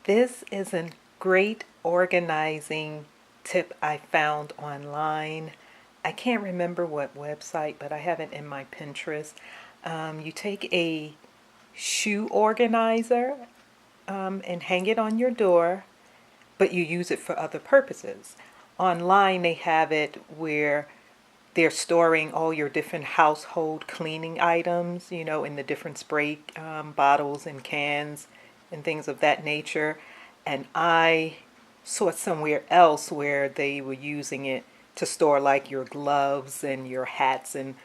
This is a great organizing tip I found online. I can't remember what website, but I have it in my Pinterest. You take a shoe organizer and hang it on your door, but you use it for other purposes. Online, they have it where they're storing all your different household cleaning items, in the different spray bottles and cans and things of that nature. And I saw somewhere else where they were using it to store like your gloves and your hats and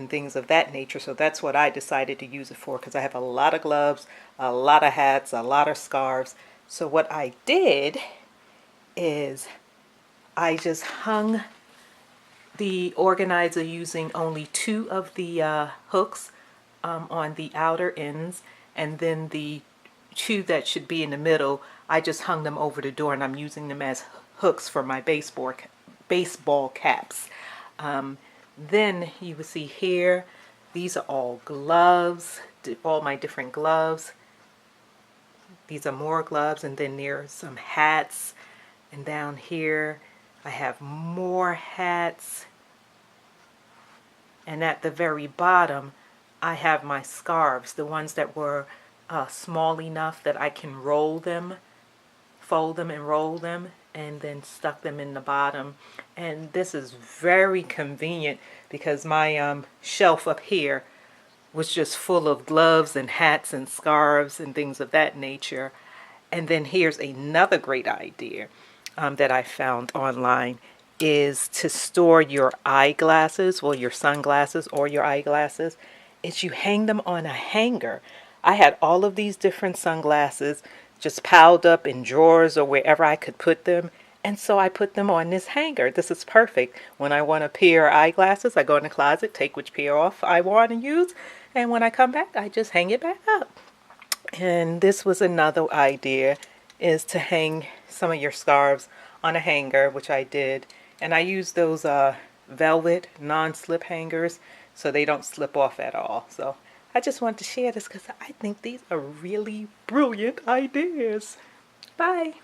things of that nature. So that's what I decided to use it for, because I have a lot of gloves, a lot of hats, a lot of scarves. So what I did is I just hung the organizer using only two of the hooks on the outer ends, and then the two that should be in the middle, I just hung them over the door, and I'm using them as hooks for my baseball caps. Then you will see here, these are all gloves, all my different gloves. These are more gloves, and then there are some hats, and down here I have more hats. And at the very bottom, I have my scarves, the ones that were small enough that I can roll them, fold them and roll them, and then stuck them in the bottom. And this is very convenient because my shelf up here was just full of gloves and hats and scarves and things of that nature. And then here's another great idea that I found online, is to store your eyeglasses, well, your sunglasses or your eyeglasses, is you hang them on a hanger. I had all of these different sunglasses just piled up in drawers or wherever I could put them, and so I put them on this hanger. This is perfect. When I want a pair of eyeglasses, I go in the closet, take which pair off I want to use, and when I come back, I just hang it back up. And this was another idea, is to hang some of your scarves on a hanger, which I did. And I use those velvet non-slip hangers so they don't slip off at all. So I just wanted to share this because I think these are really brilliant ideas. Bye.